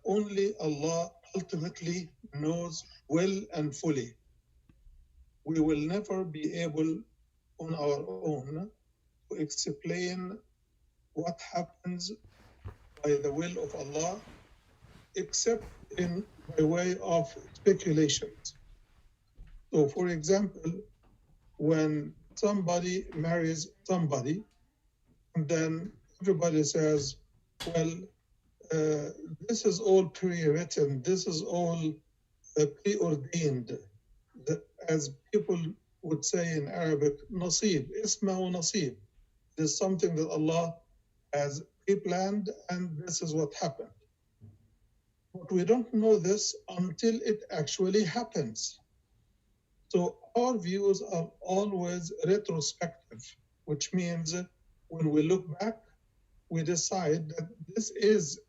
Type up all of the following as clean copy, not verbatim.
only Allah ultimately knows well and fully. We will never be able on our own to explain what happens by the will of Allah, except in by way of speculations. So, for example, when somebody marries somebody, and then everybody says, well, uh, this is all pre-written, this is all preordained. As people would say in Arabic, nasib, isma wa nasib. There's something that Allah has pre-planned, and this is what happened. But we don't know this until it actually happens. So our views are always retrospective, which means when we look back, we decide that this is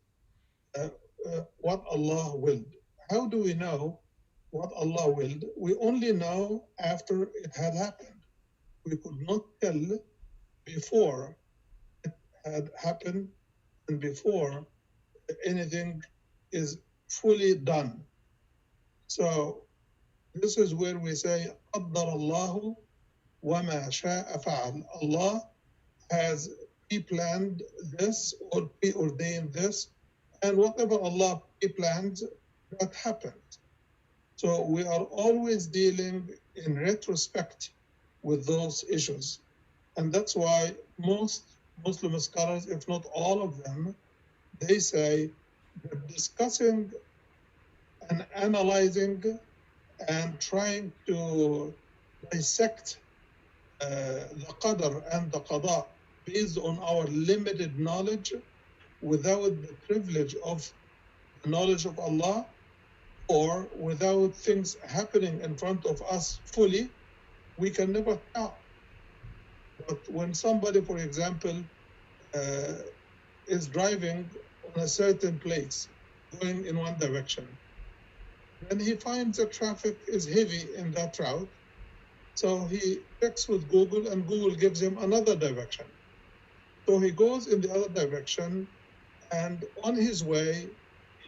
what Allah willed. How do we know what Allah willed? We only know after it had happened. We could not tell before it had happened and before anything is fully done. So this is where we say, قدر الله وما شاء فعل. Allah has pre-planned this or preordained this, and whatever Allah pre-plans, that happens. So we are always dealing in retrospect with those issues. And that's why most Muslim scholars, if not all of them, they say that discussing and analyzing and trying to dissect the Qadar and the Qada'a based on our limited knowledge without the privilege of the knowledge of Allah, or without things happening in front of us fully, we can never tell. But when somebody, for example, is driving on a certain place, going in one direction, then he finds that traffic is heavy in that route, so he checks with Google, and Google gives him another direction. So he goes in the other direction, and on his way,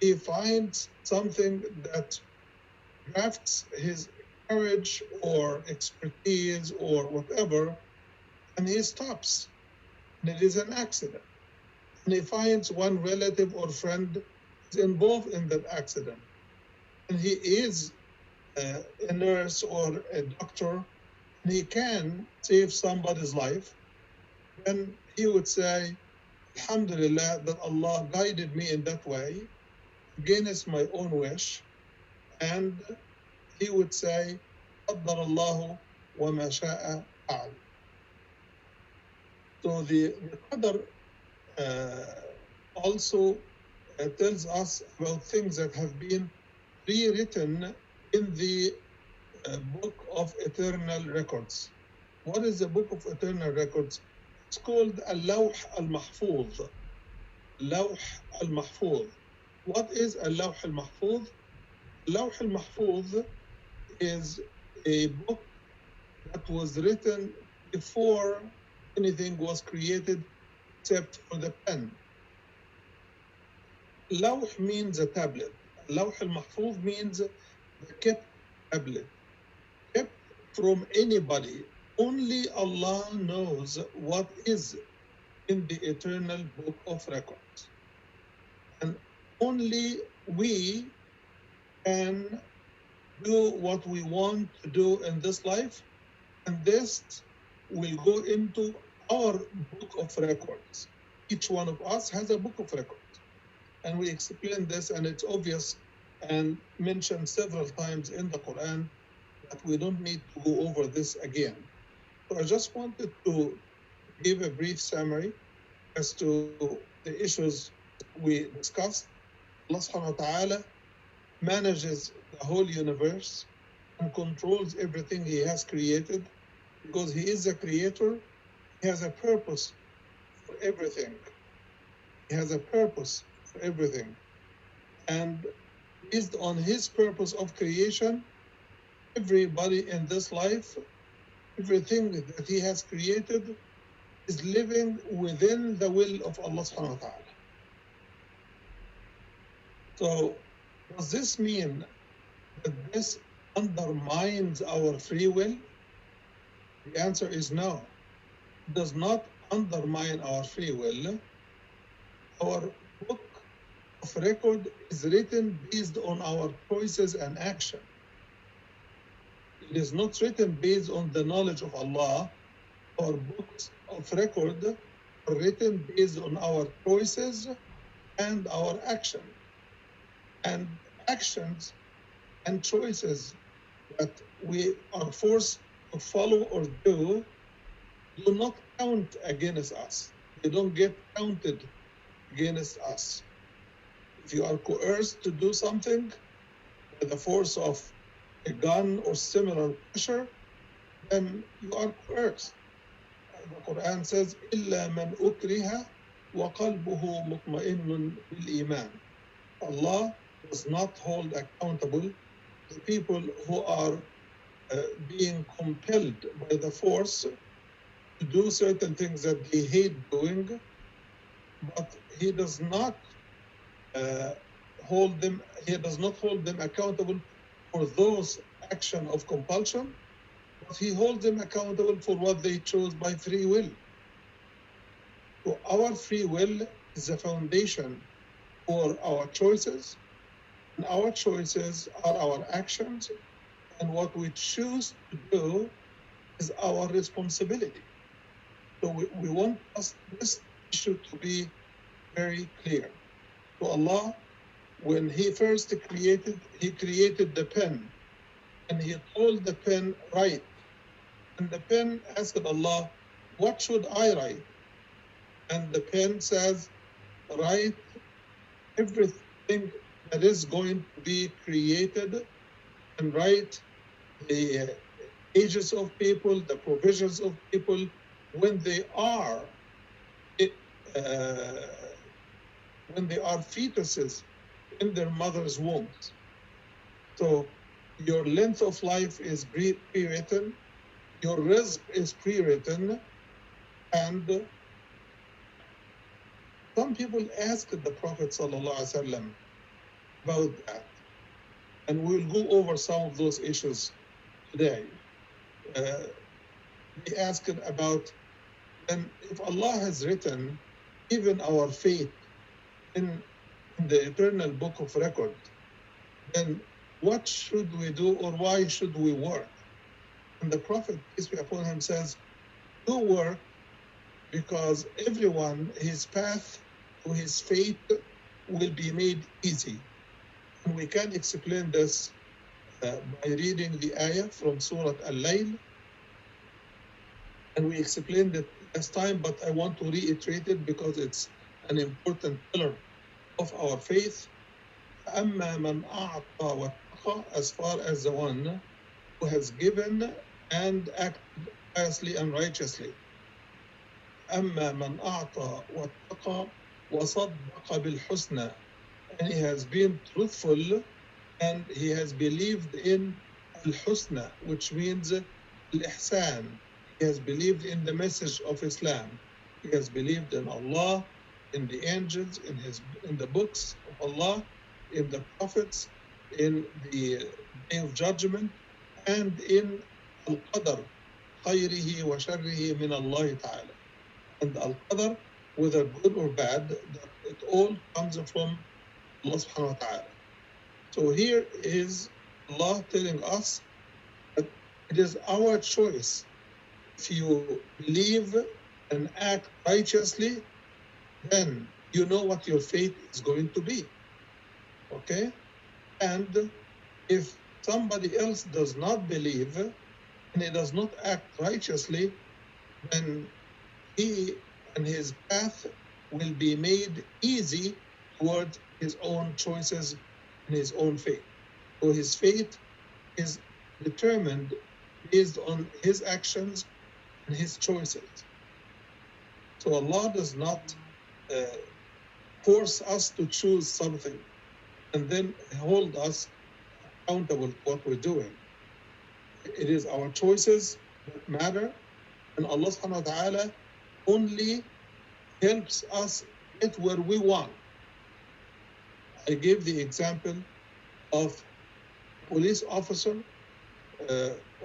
he finds something that drafts his courage or expertise or whatever, and he stops. And it is an accident. And he finds one relative or friend is involved in that accident. And he is a nurse or a doctor, and he can save somebody's life. Then he would say, Alhamdulillah, that Allah guided me in that way, against my own wish. And he would say, قدر الله وما شاء فعل. So the Qadar also tells us about things that have been rewritten in the book of eternal records. What is the book of eternal records? It's called Al-Lawh al-Mahfuz. Lawh al-Mahfuz. What is Al-Lawh al-Mahfuz? Lawh al-Mahfuz is a book that was written before anything was created except for the pen. Lawh means a tablet. Lawh al-Mahfuz means the kept tablet. Kept from anybody. Only Allah knows what is in the eternal book of records. And only we can do what we want to do in this life, and this will go into our book of records. Each one of us has a book of records. And we explain this, and it's obvious and mentioned several times in the Quran that we don't need to go over this again. So I just wanted to give a brief summary as to the issues we discussed. Allah subhanahu wa ta'ala manages the whole universe and controls everything He has created. Because He is a creator, He has a purpose for everything. He has a purpose for everything. And based on His purpose of creation, everybody in this life, everything that He has created is living within the will of Allah subhanahu wa ta'ala. So does this mean that this undermines our free will? The answer is no. It does not undermine our free will. Our book of record is written based on our choices and action. It is not written based on the knowledge of Allah. Our books of record are written based on our choices and our action. And actions and choices that we are forced to follow or do not count against us. They don't get counted against us. If you are coerced to do something by the force of a gun or similar pressure, then you are coerced. The Quran says, إِلَّا مَنْ أُكْرِهَ وَقَلْبُهُ مُطْمَئِنٌ بِالْإِيمَانِ. Allah does not hold accountable the people who are being compelled by the force to do certain things that they hate doing, but He does not hold them accountable for those action of compulsion, but He holds them accountable for what they chose by free will. So our free will is the foundation for our choices, and our choices are our actions, and what we choose to do is our responsibility. So we want this issue to be very clear. So Allah, when He first created, He created the pen, and He told the pen, write. And the pen asked Allah, what should I write? And the pen says, write everything that is going to be created, and write the ages of people, the provisions of people, when they are fetuses in their mother's wombs. So your length of life is pre-written, your rizq is pre-written, and some people asked the Prophet ﷺ about that, and we'll go over some of those issues today. They asked about, and if Allah has written even our fate in the eternal book of record, then what should we do, or why should we work? And the Prophet, peace be upon him, says, do work, because everyone, his path to his fate will be made easy. And we can explain this by reading the ayah from Surah Al-Layl. And we explained it last time, but I want to reiterate it because it's an important pillar of our faith. أَمَّا مَنْ أَعْطَى وَاتَّقَى, as far as the one who has given and acted piously and righteously. أَمَّا مَنْ أَعْطَى وَاتَّقَى وَصَدَّقَ بِالْحُسْنَى, and he has been truthful and he has believed in al-husna, which means al-ihsan. He has believed in the message of Islam. He has believed in Allah, in the angels, in the books of Allah, in the prophets, in the day of judgment, and in al-Qadar, khayrihi wa sharrihi min Allah ta'ala. And al-Qadar, whether good or bad, that it all comes from Allah subhanahu wa ta'ala. So here is Allah telling us that it is our choice. If you believe and act righteously, then you know what your fate is going to be. Okay? And if somebody else does not believe and he does not act righteously, then he and his path will be made easy towards his own choices and his own fate. So his fate is determined based on his actions and his choices. So Allah does not force us to choose something and then hold us accountable to what we're doing. It is our choices that matter, and Allah subhanahu wa ta'ala only helps us get where we want. I gave the example of police officer.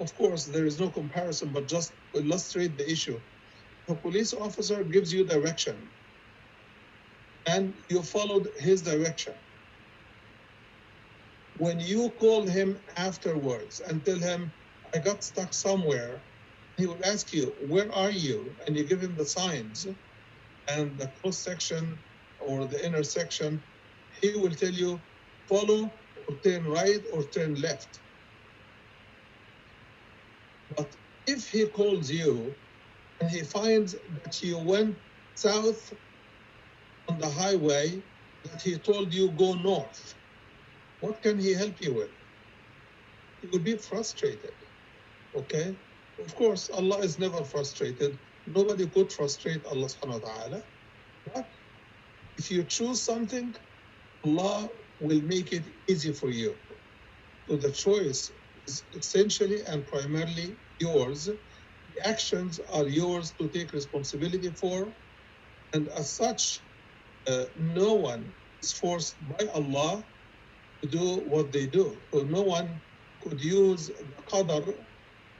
Of course, there is no comparison, but just to illustrate the issue. A police officer gives you direction, and you followed his direction. When you call him afterwards and tell him, I got stuck somewhere, he will ask you, where are you? And you give him the signs and the cross section or the intersection. He will tell you, follow or turn right or turn left. But if he calls you and he finds that you went south on the highway, that he told you go north, what can he help you with? He will be frustrated, okay? Of course, Allah is never frustrated. Nobody could frustrate Allah subhanahu wa ta'ala. But if you choose something, Allah will make it easy for you. So the choice is essentially and primarily yours. The actions are yours to take responsibility for. And as such, no one is forced by Allah to do what they do. So no one could use the Qadar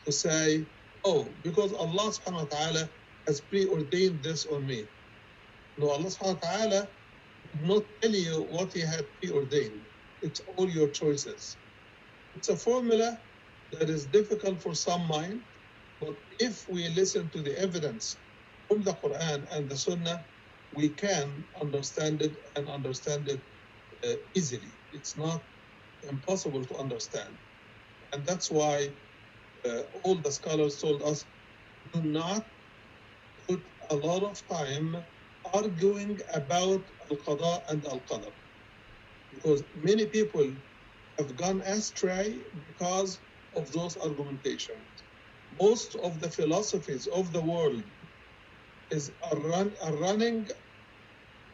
to say, oh, because Allah subhanahu wa ta'ala has preordained this on me. No, Allah subhanahu wa ta'ala did not tell you what he had preordained. It's all your choices. It's a formula that is difficult for some mind, but if we listen to the evidence from the Quran and the Sunnah, we can understand it and understand it easily. It's not impossible to understand. And that's why all the scholars told us, do not put a lot of time arguing about Al-Qada'a and Al-Qadar. Because many people have gone astray because of those argumentations. Most of the philosophies of the world are running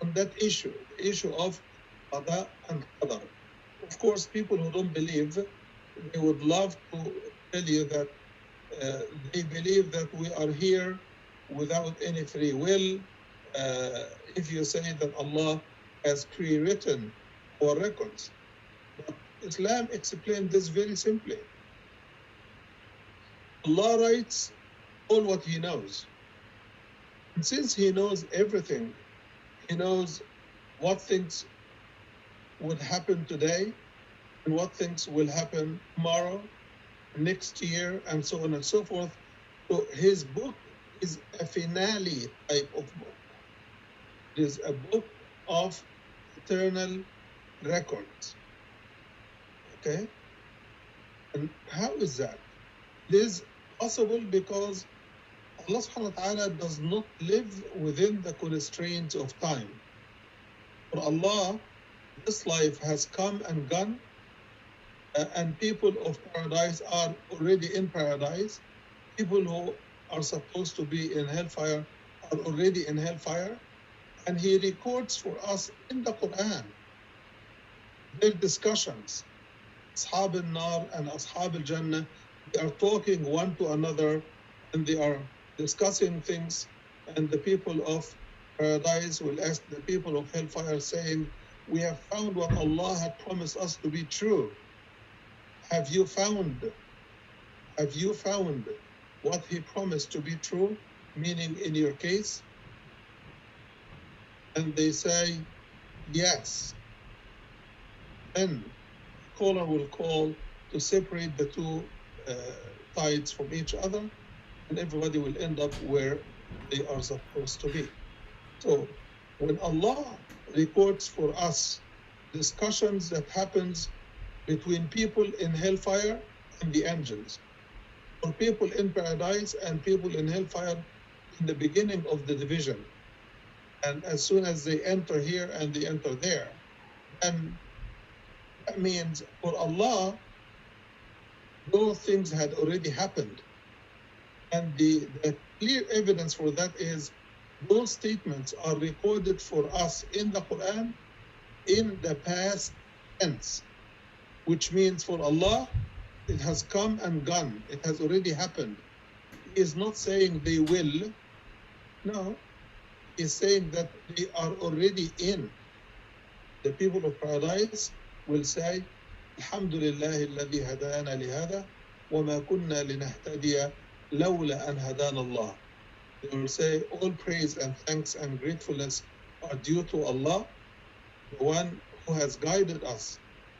on that issue, the issue of Qada'a and Qadar. Of course, people who don't believe, they would love to tell you that they believe that we are here without any free will. If you say that Allah has pre-written our records. But Islam explained this very simply. Allah writes all what he knows. And since he knows everything, he knows what things would happen today and what things will happen tomorrow, next year, and so on and so forth. So his book is a finale type of book. It is a book of eternal records. Okay? And how is that? It is possible because Allah subhanahu wa ta'ala does not live within the constraints of time. For Allah, this life has come and gone, and people of paradise are already in paradise. People who are supposed to be in hellfire are already in hellfire. And he records for us in the Quran their discussions. Ashab al-Nar and Ashab al-Jannah, they are talking one to another and they are discussing things. And the people of paradise will ask the people of hellfire saying, we have found what Allah had promised us to be true. Have you found what he promised to be true? Meaning in your case? And they say, yes. Then the caller will call to separate the two sides from each other, and everybody will end up where they are supposed to be. So when Allah records for us discussions that happens between people in hellfire and the angels, or people in paradise and people in hellfire in the beginning of the division, and as soon as they enter here and they enter there, and that means for Allah, those things had already happened. And the clear evidence for that is those statements are recorded for us in the Quran in the past tense, which means for Allah, it has come and gone. It has already happened. He is not saying they will. No, he is saying that they are already in. the people of paradise will say, Alhamdulillah alladhi hadana lihada, wa ma kunna linahtadiya lawla an hadana Allah. They will say, all praise and thanks and gratefulness are due to Allah, the one who has guided us.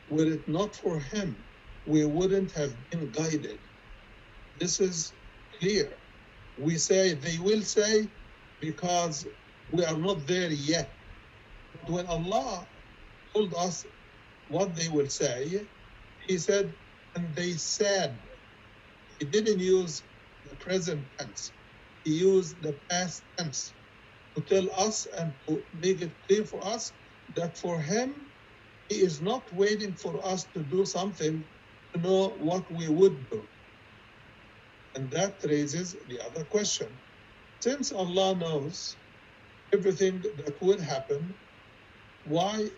Were it not for him, we wouldn't have been guided. This is clear. We say, they will say, because we are not there yet. But when Allah told us what they will say, he said, and they said. He didn't use the present tense. He used the past tense to tell us and to make it clear for us that for him, he is not waiting for us to do something to know what we would do. And that raises the other question. Since Allah knows everything that will happen, why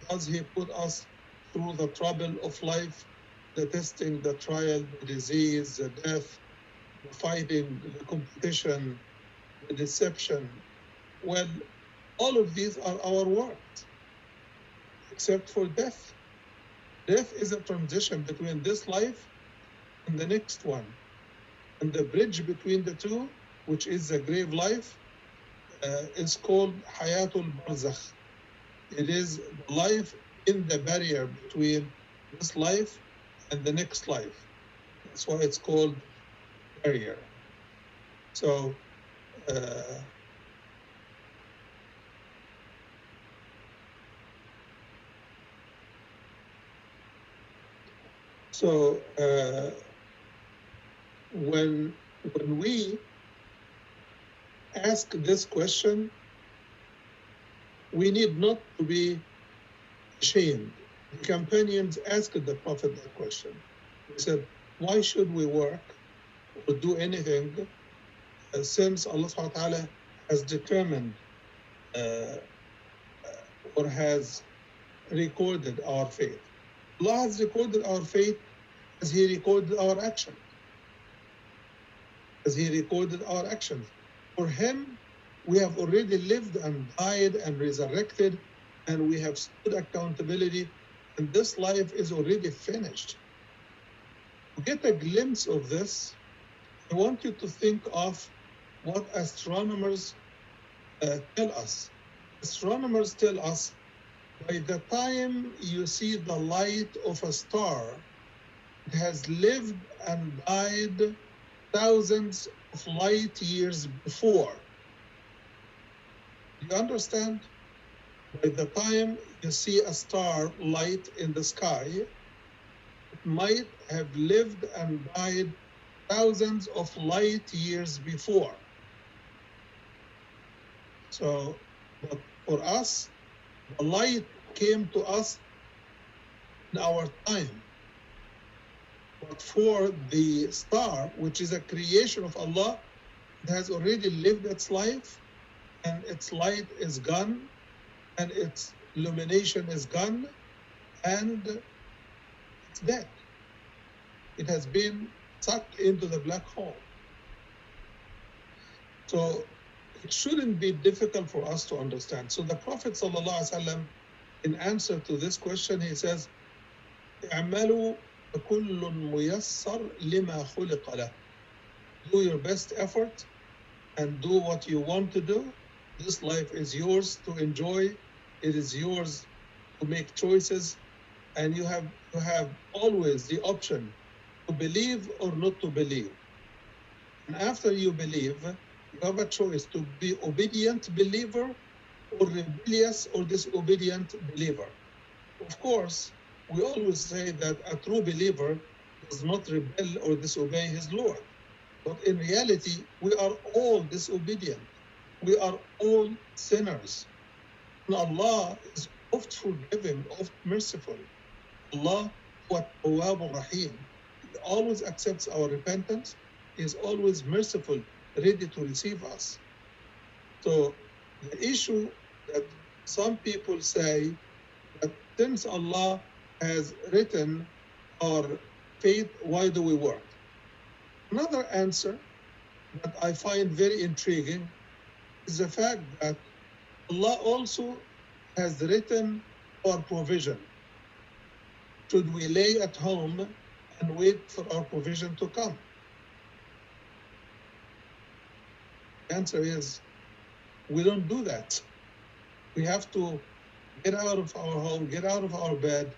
does he put us through the trouble of life, the testing, the trial, the disease, the death, the fighting, the competition, the deception? Well, all of these are our works, except for death. Death is a transition between this life and the next one. And the bridge between the two, which is the grave life, is called Hayatul Barzakh. It is life in the barrier between this life and the next life. That's why it's called barrier. So, when we ask this question, we need not to be ashamed. The companions asked the Prophet that question. They said, why should we work or do anything since Allah subhanahu wa ta'ala has determined or has recorded our fate? Allah has recorded our fate as he recorded our actions. As he recorded our actions. For him, we have already lived and died and resurrected, and we have stood accountability, and this life is already finished. To get a glimpse of this, I want you to think of what astronomers tell us. Astronomers tell us, by the time you see the light of a star, it has lived and died thousands of light years before. Do you understand? By the time you see a star light in the sky, it might have lived and died thousands of light years before. So, but for us, the light came to us in our time. But for the star, which is a creation of Allah, it has already lived its life, and its light is gone, and its illumination is gone, and it's dead. It has been sucked into the black hole. So it shouldn't be difficult for us to understand. So the Prophet ﷺ, in answer to this question, he says, "اعملوا كل ميسر لما خلق له." Do your best effort and do what you want to do. This life is yours to enjoy. It is yours to make choices, and you have always the option to believe or not to believe. And after you believe, you have a choice to be obedient believer or rebellious or disobedient believer. Of course, we always say that a true believer does not rebel or disobey his Lord. But in reality, we are all disobedient. We are all sinners. And Allah is oft forgiving, oft merciful. Allah wa Tawwabur Rahim. He always accepts our repentance. He is always merciful, ready to receive us. So the issue that some people say that since Allah has written our fate, why do we work? Another answer that I find very intriguing is the fact that Allah also has written our provision? Should we lay at home and wait for our provision to come? The answer is we don't do that. We have to get out of our home, get out of our bed,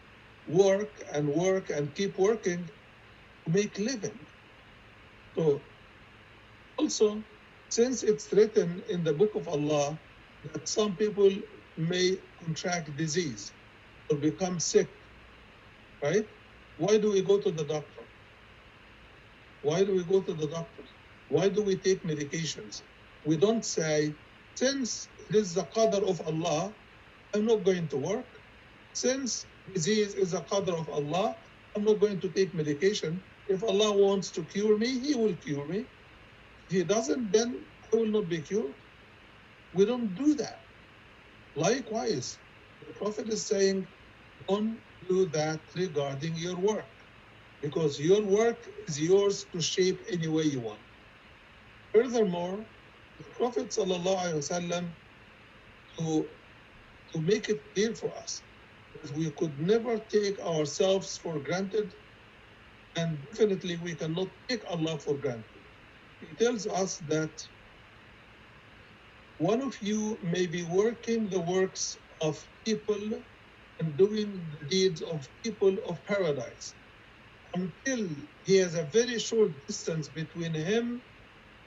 work and keep working to make living. So also, since it's written in the book of Allah that some people may contract disease or become sick, right? Why do we go to the doctor? Why do we go to the doctor? Why do we take medications? We don't say, since it is the Qadar of Allah, I'm not going to work. Since disease is a Qadar of Allah, I'm not going to take medication. If Allah wants to cure me, He will cure me. If He doesn't, then I will not be cured. We don't do that. Likewise, the Prophet is saying, don't do that regarding your work, because your work is yours to shape any way you want. Furthermore, the Prophet ﷺ, to make it clear for us that we could never take ourselves for granted, and definitely we cannot take Allah for granted. He tells us that one of you may be working the works of people and doing the deeds of people of paradise until he has a very short distance between him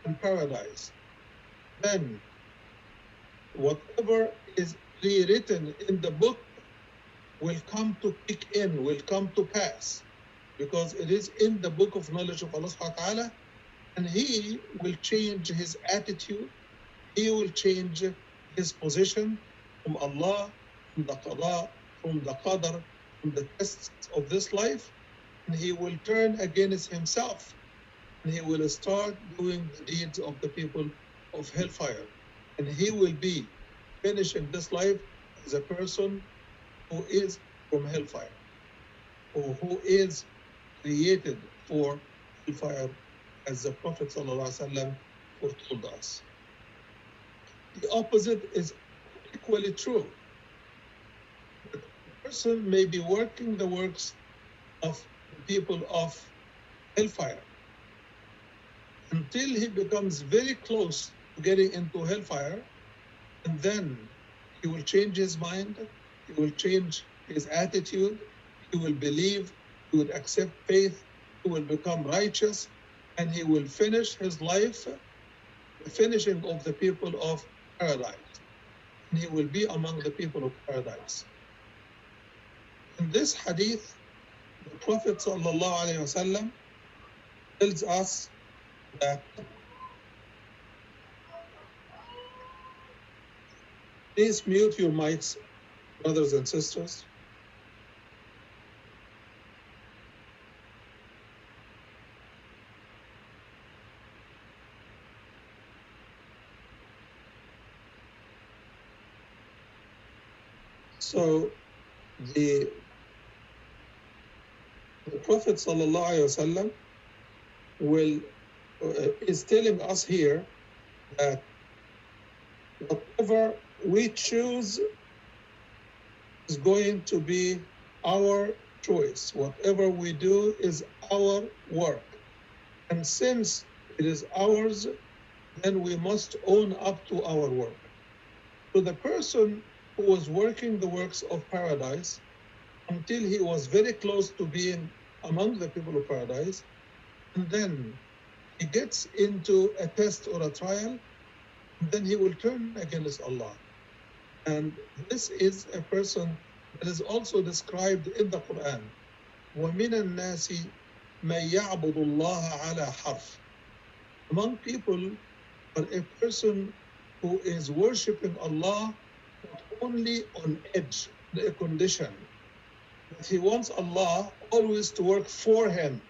and paradise. Then whatever is rewritten in the book will come to kick in, will come to pass, because it is in the book of knowledge of Allah subhanahu wa ta'ala, and He will change his attitude, He will change his position from Allah, from the Qada'a, from the Qadar, from the tests of this life, and he will turn against himself, and he will start doing the deeds of the people of hellfire, and he will be finishing this life as a person who is from hellfire, or who is created for hellfire, as the Prophet ﷺ foretold us. The opposite is equally true. A person may be working the works of people of hellfire until he becomes very close to getting into hellfire, and then he will change his mind, he will change his attitude, he will believe, he will accept faith, he will become righteous, and he will finish his life, the finishing of the people of paradise. And he will be among the people of paradise. In this hadith, the Prophet ﷺ tells us that please mute your mics, brothers and sisters. So the Prophet ﷺ is telling us here that whatever we choose is going to be our choice. Whatever we do is our work. And since it is ours, then we must own up to our work. So the person who was working the works of paradise until he was very close to being among the people of paradise, and then he gets into a test or a trial, and then he will turn against Allah. And this is a person that is also described in the Quran. وَمِنَ النَّاسِ مَنْ يَعْبُدُ اللَّهَ عَلَى حَرْفٍ. Among people are a person who is worshipping Allah not only on edge, a condition, but he wants Allah always to work for him.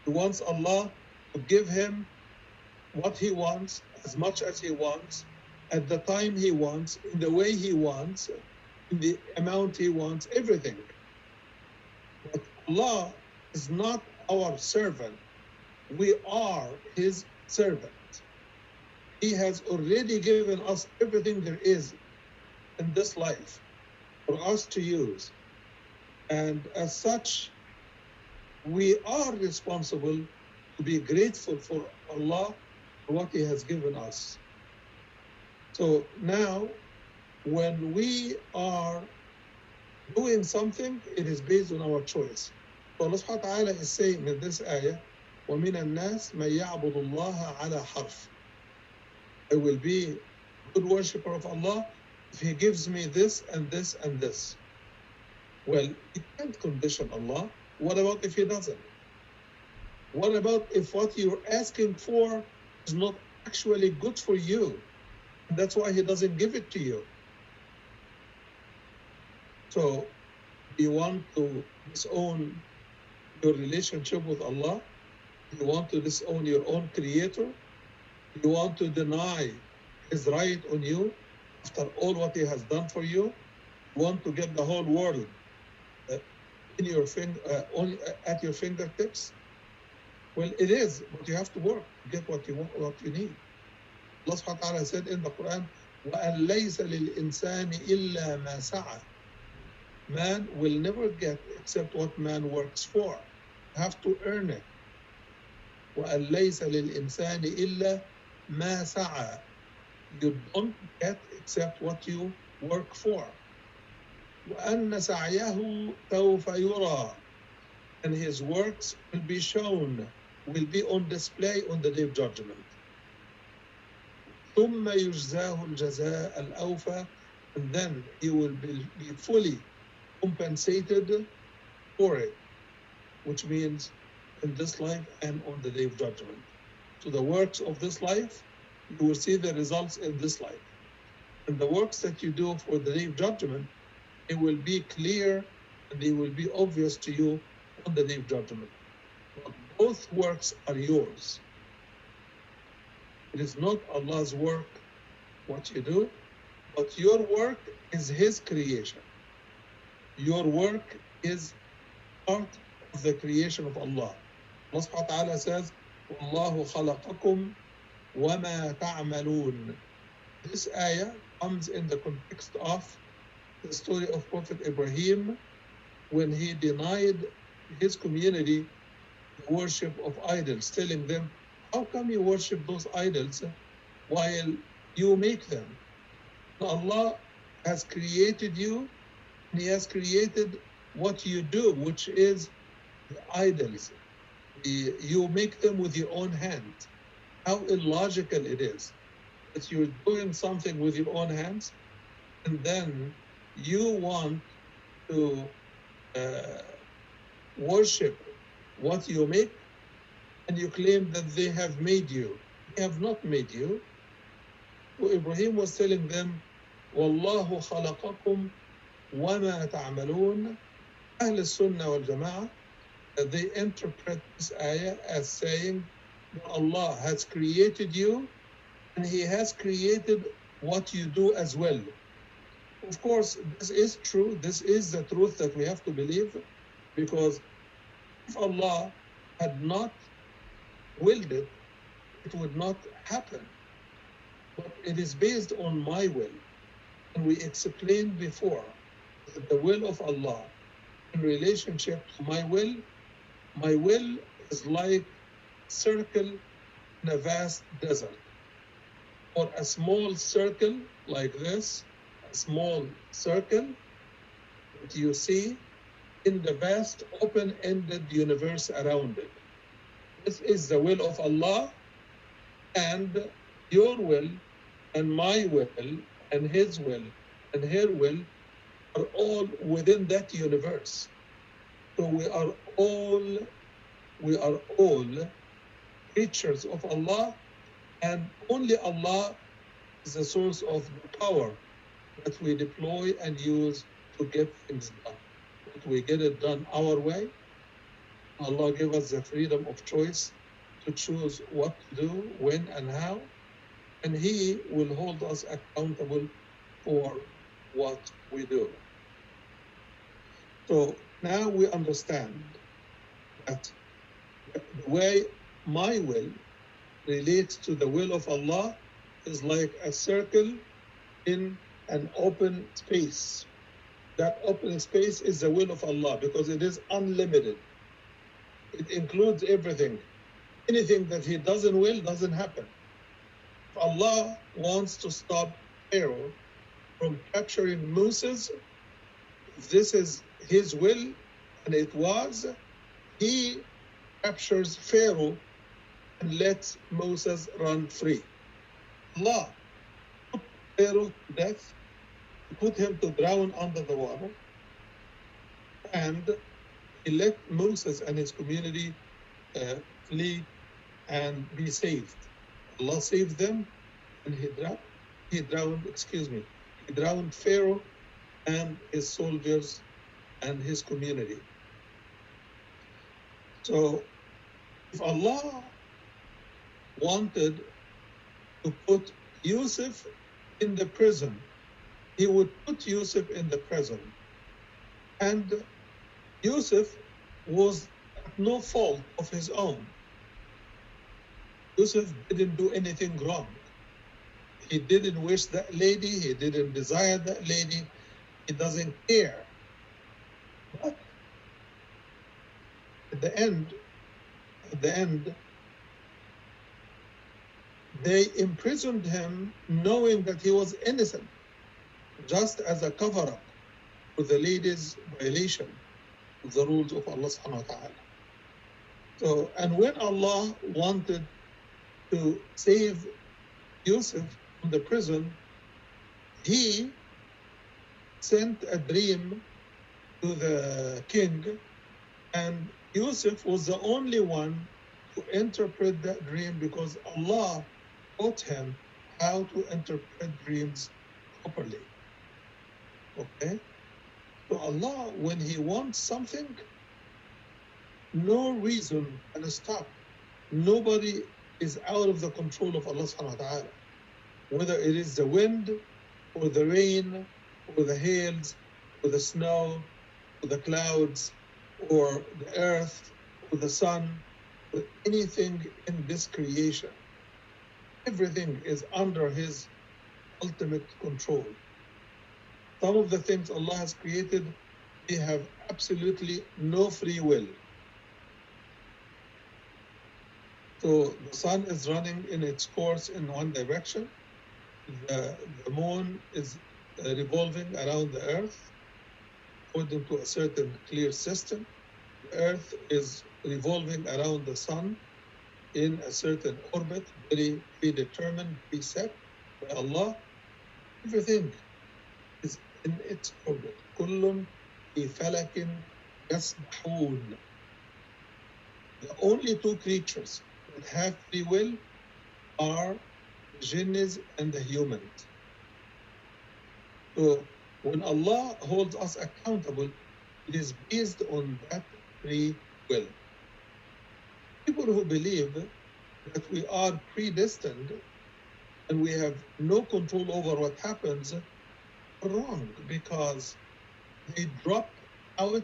He wants Allah to give him what he wants, as much as he wants, at the time he wants, in the way he wants, in the amount he wants, everything. But Allah is not our servant. We are his servant. He has already given us everything there is in this life. for us to use. And as such, we are responsible to be grateful for Allah for what He has given us. So now, when we are doing something, it is based on our choice. So Allah subhanahu wa ta'ala is saying in this ayah, وَمِنَ النَّاسِ مَن يَعْبُدُ اللَّهَ عَلَى حَرْفٍ. I will be a good worshipper of Allah if He gives me this and this and this. Well, you can't condition Allah. What about if He doesn't? What about if what you're asking for is not actually good for you? And that's why He doesn't give it to you. So, do you want to disown your relationship with Allah? Do you want to disown your own Creator? Do you want to deny His right on you after all what He has done for you? You want to get the whole world in your at your fingertips? Well, it is, but you have to work to get what you want, what you need. Allah subhanahu wa ta'ala said in the Quran, وَأَن لَيْسَ لِلْإِنسَانِ إِلَّا مَا سَعَى. Man will never get except what man works for. You have to earn it. وَأَن لَيْسَ لِلْإِنسَانِ إِلَّا مَا سَعَى. You don't get except what you work for. وَأَنَّ سَعْيَهُ سَوْفَ يُرَى. And his works will be shown, will be on display on the day of judgment. ثُمَّ يُجْزَاهُ الْجَزَاءَ الْأَوْفَى. And then he will be fully compensated for it, which means in this life and on the day of judgment. So the works of this life, you will see the results in this life. And the works that you do for the day of judgment, it will be clear and they will be obvious to you on the day of judgment. But both works are yours. It is not Allah's work, what you do, but your work is His creation. Your work is part of the creation of Allah. Allah subhanahu wa ta'ala says, وَاللَّهُ خَلَقَكُمْ وَمَا تَعْمَلُونَ. This ayah comes in the context of the story of Prophet Ibrahim when he denied his community the worship of idols, telling them, how come you worship those idols while you make them? Allah has created you, and He has created what you do, which is the idols. You make them with your own hands. How illogical it is that you're doing something with your own hands, and then you want to worship what you make, and you claim that they have made you. They have not made you. So Ibrahim was telling them, وَاللَّهُ خَلَقَكُمْ وَمَا تَعْمَلُونَ. Ahl al-Sunnah wal-Jama'ah, they interpret this ayah as saying that Allah has created you and He has created what you do as well. Of course, this is true. This is the truth that we have to believe, because if Allah had not willed it, it would not happen. But it is based on my will. And we explained before that the will of Allah in relationship to my will is like a circle in a vast desert, or a small circle like this, a small circle that you see in the vast open-ended universe around it. This is the will of Allah, and your will and my will and His will and her will are all within that universe. So we are all creatures of Allah, and only Allah is the source of the power that we deploy and use to get things done. But we get it done our way. Allah give us the freedom of choice to choose what to do, when and how, and He will hold us accountable for what we do. So now we understand that the way my will relates to the will of Allah is like a circle in an open space. That open space is the will of Allah because it is unlimited. It includes everything. Anything that He doesn't will doesn't happen. If Allah wants to stop Pharaoh from capturing Moses, if this is His will, and it was, He captures Pharaoh and lets Moses run free. Allah put Pharaoh to death, put him to drown under the water, and He let Moses and his community flee and be saved. Allah saved them, and He drowned Pharaoh and his soldiers and his community. So if Allah wanted to put Yusuf in the prison, He would put Yusuf in the prison. And Yusuf was at no fault of his own. Yusuf didn't do anything wrong. He didn't wish that lady, he didn't desire that lady, he doesn't care. But at the end, they imprisoned him knowing that he was innocent, just as a cover-up for the lady's violation of the rules of Allah subhanahu wa ta'ala. So, and when Allah wanted to save Yusuf from the prison, He sent a dream to the king, and Yusuf was the only one to interpret that dream because Allah taught him how to interpret dreams properly. Okay? So Allah, when He wants something, no reason can stop. Nobody is out of the control of Allah subhanahu wa ta'ala. Whether it is the wind, or the rain, or the hails, or the snow, or the clouds, or the earth, or the sun, or anything in this creation. Everything is under His ultimate control. Some of the things Allah has created, they have absolutely no free will. So the sun is running in its course in one direction. The moon is revolving around the earth according to a certain clear system. The earth is revolving around the sun in a certain orbit, very predetermined, preset by Allah. Everything is in its orbit. كل في فلك يسبحون. The only two creatures that have free will are the jinns and the humans. So when Allah holds us accountable, it is based on that free will. People who believe that we are predestined and we have no control over what happens are wrong, because they drop out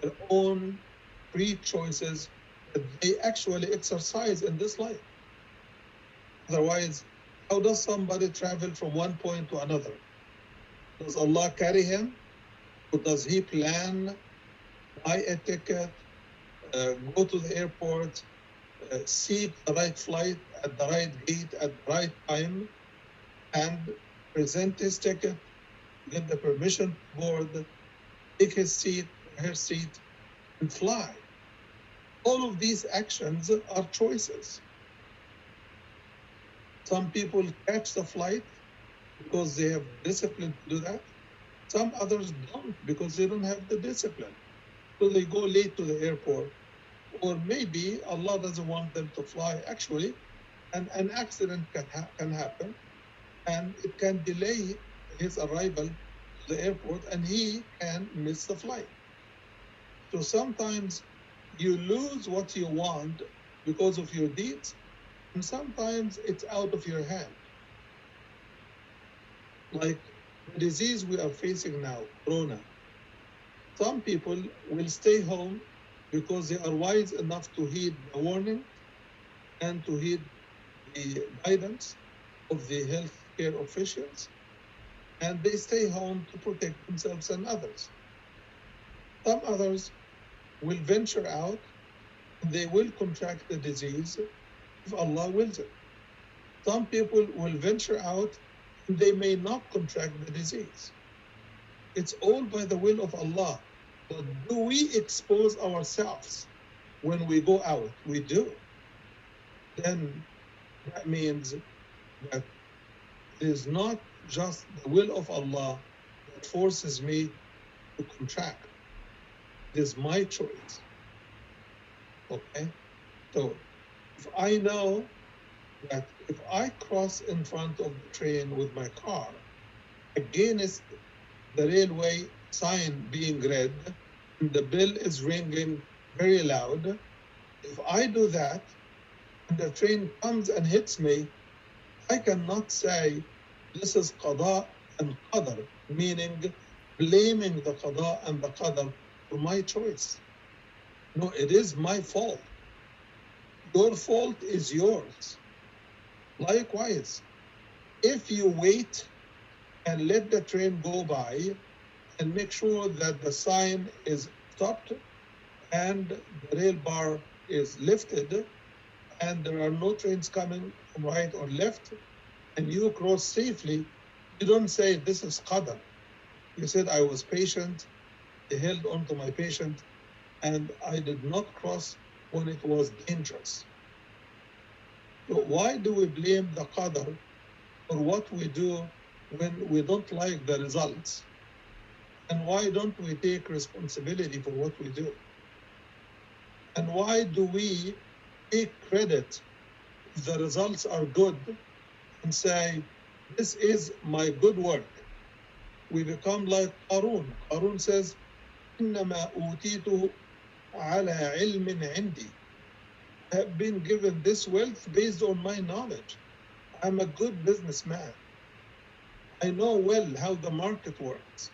their own free choices that they actually exercise in this life. Otherwise, how does somebody travel from one point to another? Does Allah carry him? Or does he plan, buy a ticket, go to the airport, seek the right flight at the right gate at the right time, and present his ticket, get the permission to board, take his seat, her seat, and fly? All of these actions are choices. Some people catch the flight because they have discipline to do that. Some others don't because they don't have the discipline. So they go late to the airport, or maybe Allah doesn't want them to fly actually, and an accident can happen, and it can delay his arrival to the airport, and he can miss the flight. So sometimes you lose what you want because of your deeds, and sometimes it's out of your hand. Like the disease we are facing now, Corona. Some people will stay home because they are wise enough to heed the warning and to heed the guidance of the healthcare officials. and they stay home to protect themselves and others. Some others will venture out and they will contract the disease if Allah wills it. Some people will venture out and they may not contract the disease. It's all by the will of Allah. But do we expose ourselves when we go out? We do. Then that means that it is not just the will of Allah that forces me to contract. It is my choice. Okay? So if I know that if I cross in front of the train with my car against the railway sign being read and the bell is ringing very loud, if I do that and the train comes and hits me, I cannot say this is Qada'a and Qadar, meaning blaming the Qada'a and the Qadar for my choice. No, it is my fault. Your fault is yours. Likewise, if you wait and let the train go by and make sure that the sign is stopped and the rail bar is lifted and there are no trains coming from right or left and you cross safely, you don't say this is Qadar. You said I was patient, I held on to my patient, and I did not cross when it was dangerous. So why do we blame the Qadar for what we do when we don't like the results? And why don't we take responsibility for what we do? And why do we take credit if the results are good and say, this is my good work? We become like Qarun. Qarun says, إِنَّمَا أُوتِيتُ عَلَى عِلْمٍ عِنْدِي. I have been given this wealth based on my knowledge. I'm a good businessman. I know well how the market works.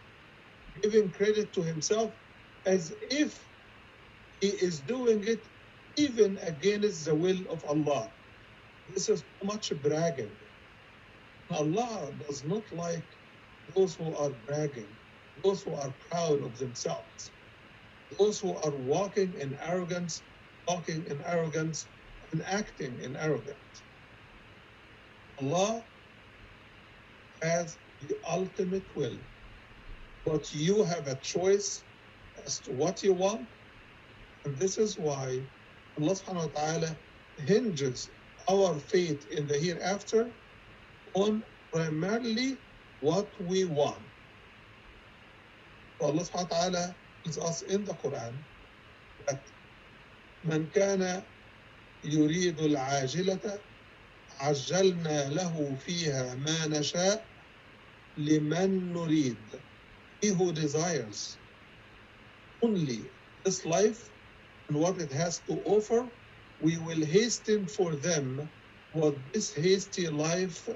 Giving credit to himself as if he is doing it even against the will of Allah. This is too much bragging. Allah does not like those who are bragging, those who are proud of themselves, those who are walking in arrogance, talking in arrogance, and acting in arrogance. Allah has the ultimate will, but you have a choice as to what you want, and this is why Allah subhanahu wa ta'ala hinges our fate in the hereafter on primarily what we want. So Allah subhanahu wa ta'ala tells us in the Quran that من كان يريد العاجلة عجلنا له فيها ما نشاء لمن نريد. He who desires only this life and what it has to offer, we will hasten for them what this hasty life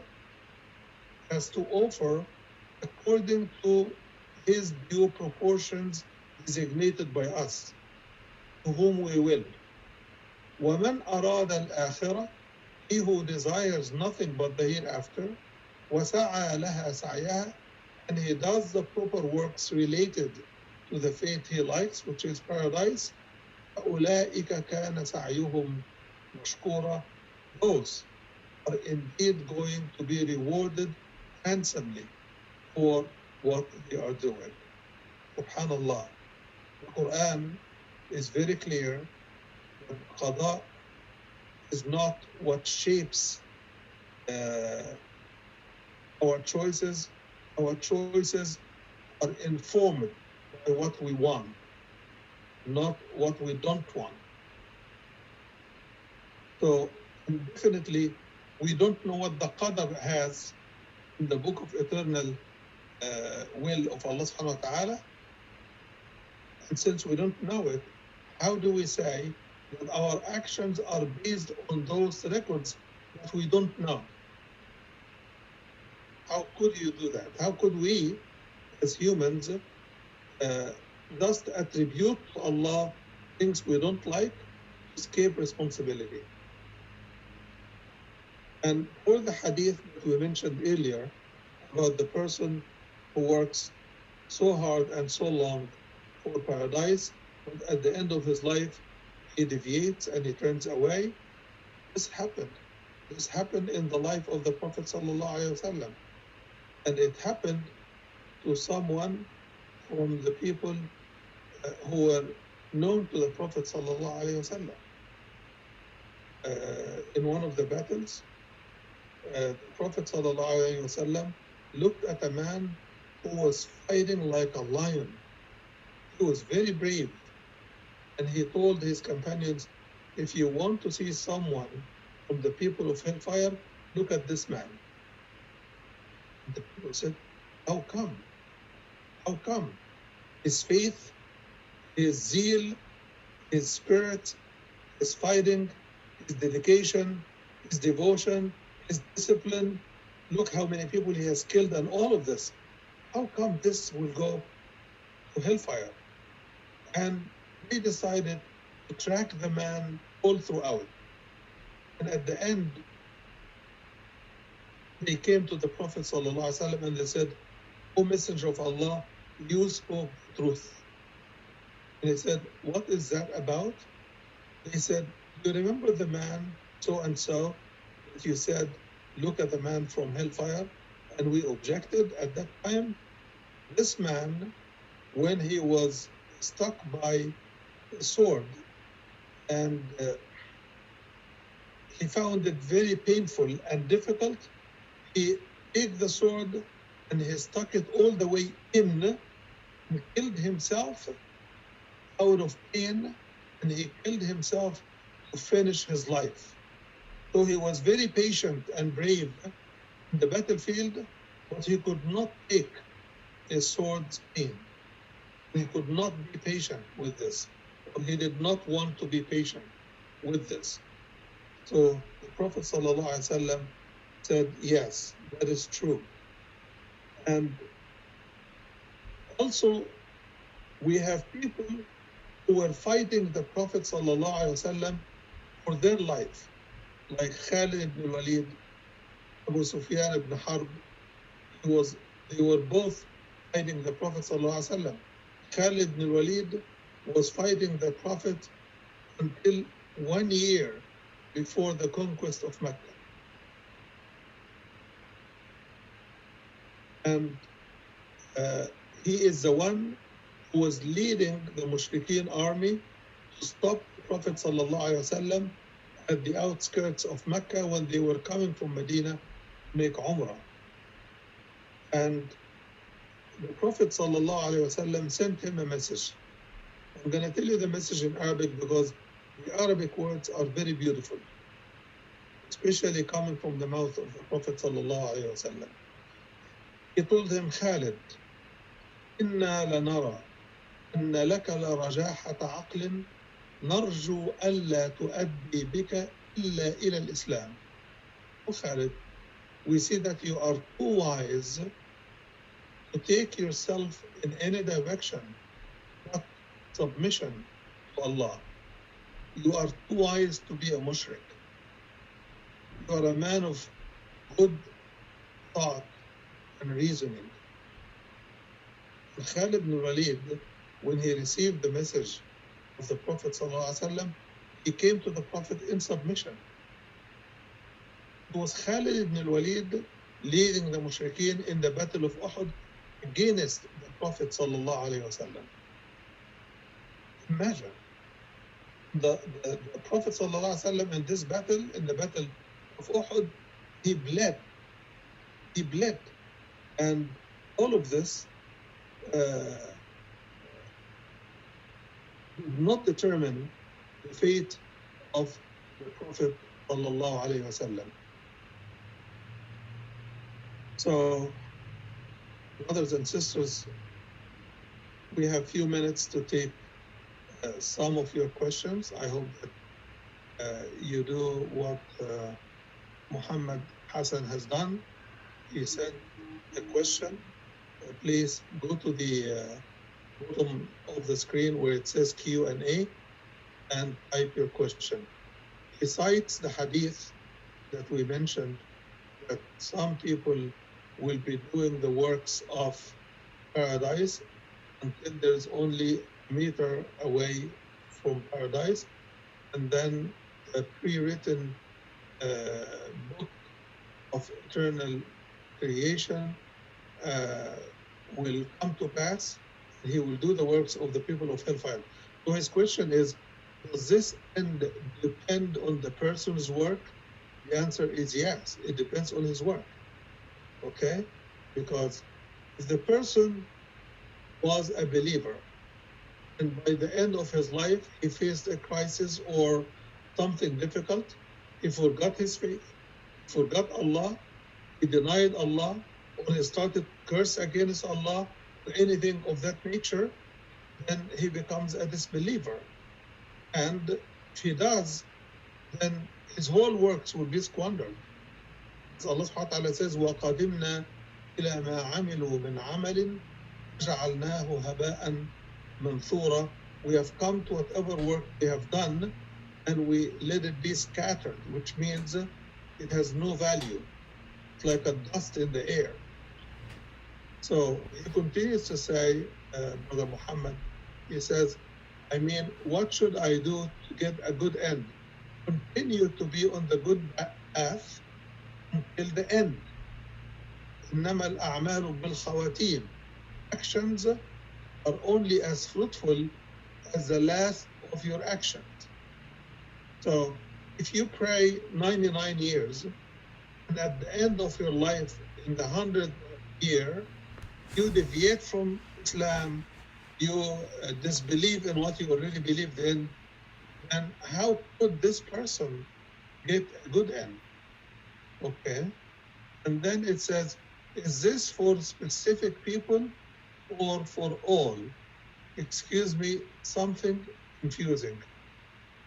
has to offer according to his due proportions designated by us, to whom we will. وَمَنْ أَرَادَ الْآخِرَةِ, he who desires nothing but the hereafter, وَسَعَى لَهَا سَعْيَهَا, and he does the proper works related to the fate he likes, which is paradise, فَأُولَٰئِكَ كَانَ سَعْيُهُمْ مَشْكُورًا. Those are indeed going to be rewarded handsomely for what they are doing. Subhanallah. The Quran is very clear that Qada is not what shapes our choices. Our choices are informed by what we want, not what we don't want. So definitely, we don't know what the Qadar has in the book of eternal will of Allah subhanahu wa ta'ala. And since we don't know it, how do we say that our actions are based on those records that we don't know? How could you do that? How could we, as humans, just attribute to Allah things we don't like to escape responsibility? And for the hadith that we mentioned earlier about the person who works so hard and so long for paradise, but at the end of his life, he deviates and he turns away. This happened. This happened in the life of the Prophet ﷺ. And it happened to someone from the people who were known to the Prophet ﷺ. In one of the battles, the Prophet ﷺ looked at a man who was fighting like a lion. He was very brave. And he told his companions, if you want to see someone from the people of hellfire, look at this man. And the people said, how come? How come? His faith, his zeal, his spirit, his fighting, his dedication, his devotion, his discipline. Look how many people he has killed and all of this. How come this will go to hellfire? And they decided to track the man all throughout. And at the end, they came to the Prophet ﷺ and they said, O Messenger of Allah, you spoke the truth. And he said, what is that about? He said, you remember the man so-and-so that you said, look at the man from hellfire? And we objected at that time. This man, when he was stuck by a sword and he found it very painful and difficult, he took the sword and he stuck it all the way in and killed himself out of pain, and he killed himself to finish his life. So he was very patient and brave in the battlefield, but he could not take a sword's pain. He could not be patient with this. He did not want to be patient with this. So the Prophet ﷺ said, yes, that is true. And also, we have people who were fighting the Prophet ﷺ for their life, like Khalid ibn Walid, Abu Sufyan ibn Harb. They were both fighting the Prophet ﷺ. Khalid ibn Walid was fighting the Prophet until 1 year before the conquest of Mecca. And he is the one who was leading the Mushrikeen army to stop the Prophet ﷺ at the outskirts of Mecca when they were coming from Medina to make Umrah. And the Prophet ﷺ sent him a message. I'm going to tell you the message in Arabic because the Arabic words are very beautiful, especially coming from the mouth of the Prophet ﷺ. He told him, Khalid, إنا لنرى أن لك لرجاحة عقل نرجو ألا تؤدي بك إلا إلى الإسلام. Oh Khalid, we see that you are too wise to take yourself in any direction but submission to Allah. You are too wise to be a mushrik. You are a man of good thought and reasoning. Khalid ibn Walid, when he received the message of the Prophet ﷺ, he came to the Prophet in submission. It was Khalid ibn Walid leading the Mushrikeen in the Battle of Uhud against the Prophet ﷺ. Imagine, the Prophet ﷺ in this battle, in the Battle of Uhud, he bled. He bled. And all of this did not determine the fate of the Prophet ﷺ. So, brothers and sisters, we have a few minutes to take some of your questions. I hope that you do what Muhammad Hassan has done. He sent a question. Please go to the bottom of the screen where it says Q&A and type your question. He cites the hadith that we mentioned, that some people will be doing the works of paradise until there's only a meter away from paradise, and then a pre-written book of eternal creation will come to pass. He will do the works of the people of hellfire. So his question is, does this end depend on the person's work? The answer is yes, it depends on his work. Okay? Because if the person was a believer and by the end of his life he faced a crisis or something difficult, he forgot his faith, forgot Allah, he denied Allah, or he started to curse against Allah, or anything of that nature, then he becomes a disbeliever. And if he does, then his whole works will be squandered. As Allah subhanahu wa ta'ala says, وَقَدِمْنَا إِلَى مَا عَمِلُوا مِنْ عَمَلٍ جَعَلْنَاهُ هَبَاءً مَنْثُورًا. We have come to whatever work they have done, and we let it be scattered, which means it has no value. It's like a dust in the air. So he continues to say, Brother Muhammad, he says, I mean, what should I do to get a good end? Continue to be on the good path until the end. إنما الأعمال بالخواتيم. Actions are only as fruitful as the last of your actions. So if you pray 99 years, and at the end of your life, in the 100th year, you deviate from Islam, you disbelieve in what you already believed in, and how could this person get a good end? Okay. And then it says, is this for specific people or for all? Excuse me, something confusing.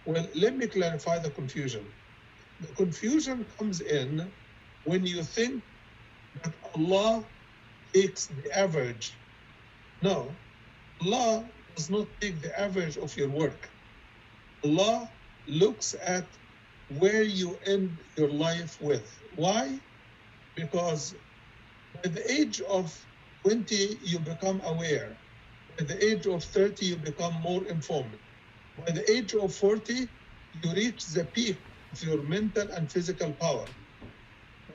Well, let me clarify the confusion. The confusion comes in when you think that Allah takes the average. No, Allah does not take the average of your work. Allah looks at where you end your life with. Why? Because by the age of 20, you become aware. By the age of 30, you become more informed. By the age of 40, you reach the peak of your mental and physical power.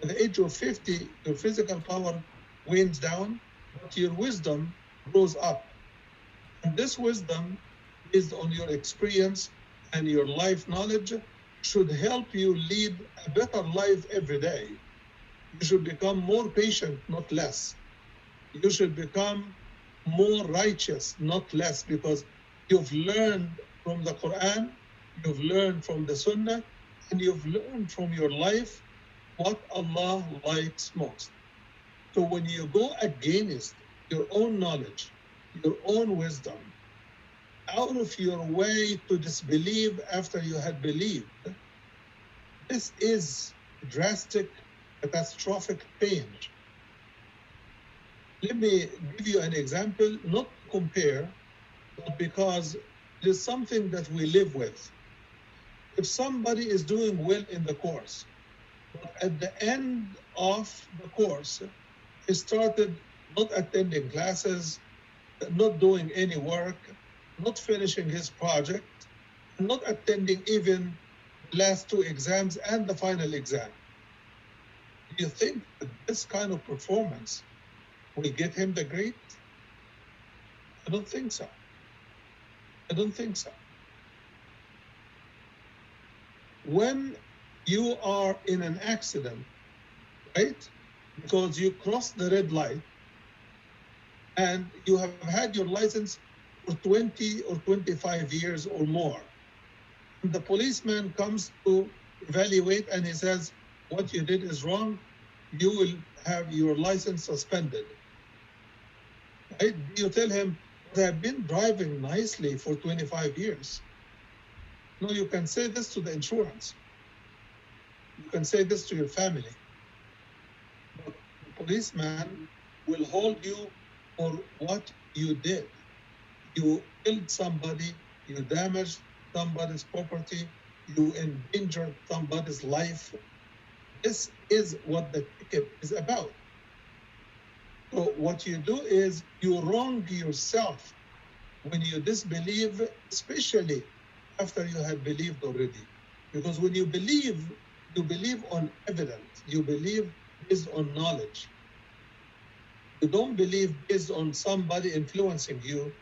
By the age of 50, your physical power wanes down, but your wisdom grows up. And this wisdom, based on your experience and your life knowledge, should help you lead a better life every day. You should become more patient, not less. You should become more righteous, not less, because you've learned from the Quran, you've learned from the Sunnah, and you've learned from your life what Allah likes most. So when you go against your own knowledge, your own wisdom, out of your way to disbelieve after you had believed, this is drastic, catastrophic change. Let me give you an example, not to compare, but because it is something that we live with. If somebody is doing well in the course, but at the end of the course, he started not attending classes, not doing any work, not finishing his project, not attending even the last two exams and the final exam. Do you think that this kind of performance will get him the grade? I don't think so. I don't think so. When you are in an accident, right? Because you crossed the red light and you have had your license for 20 or 25 years or more. And the policeman comes to evaluate and he says, what you did is wrong. You will have your license suspended. Right? You tell him, I have been driving nicely for 25 years. No, you can say this to the insurance. You can say this to your family. But the policeman will hold you for what you did. You killed somebody, you damaged somebody's property, you endangered somebody's life. This is what the ticket is about. So what you do is you wrong yourself when you disbelieve, especially after you have believed already. Because when you believe on evidence, you believe based on knowledge. You don't believe based on somebody influencing you.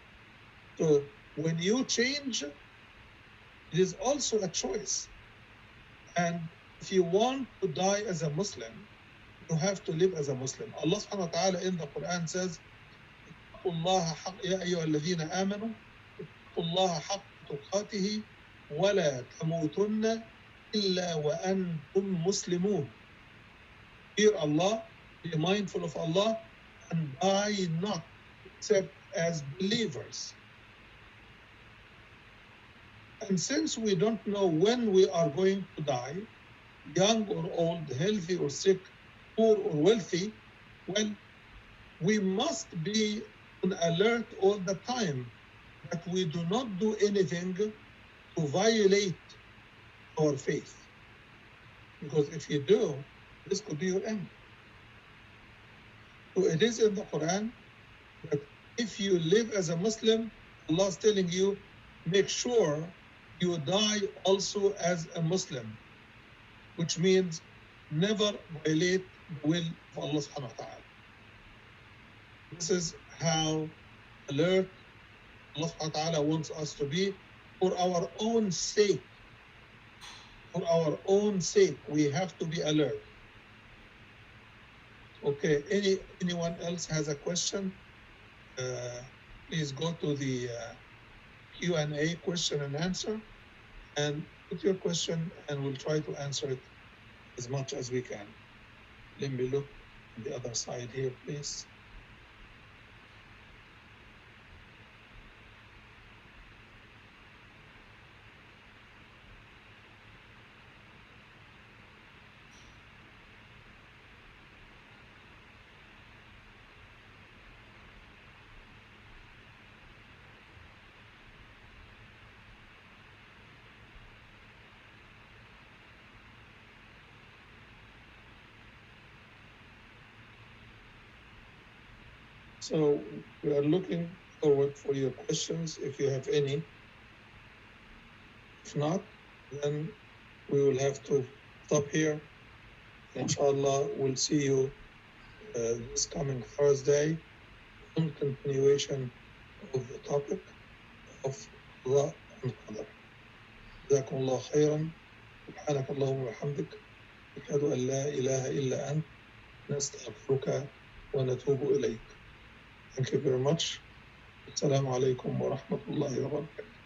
So when you change, it is also a choice. And if you want to die as a Muslim, you have to live as a Muslim. Allah subhanahu wa ta'ala in the Quran says, يا أيها الذين آمنوا اتقوا الله حق تقاته ولا تموتن إلا وأنتم مسلمون. Fear Allah, be mindful of Allah, and die not except as believers. And since we don't know when we are going to die, young or old, healthy or sick, poor or wealthy, well, we must be on alert all the time that we do not do anything to violate our faith. Because if you do, this could be your end. So it is in the Quran that if you live as a Muslim, Allah is telling you, make sure you die also as a Muslim, which means never violate the will of Allah subhanahu wa ta'ala. This is how alert Allah subhanahu wa ta'ala wants us to be for our own sake. For our own sake, we have to be alert. Okay, anyone else has a question? Please go to the Q&A, question and answer, and put your question, and we'll try to answer it as much as we can. Let me look on the other side here, please. So we are looking forward for your questions if you have any. If not, then we will have to stop here. Inshallah, we'll see you this coming Thursday on continuation of the topic of Qada'a and Qadar. جزاكم الله خيرا. سبحانك اللهم وبحمدك أشهد أن لا إله إلا أنت نستغفرك ونتوب إليك. Thank you very much. Assalamu alaikum wa rahmatullahi wa barakatuh.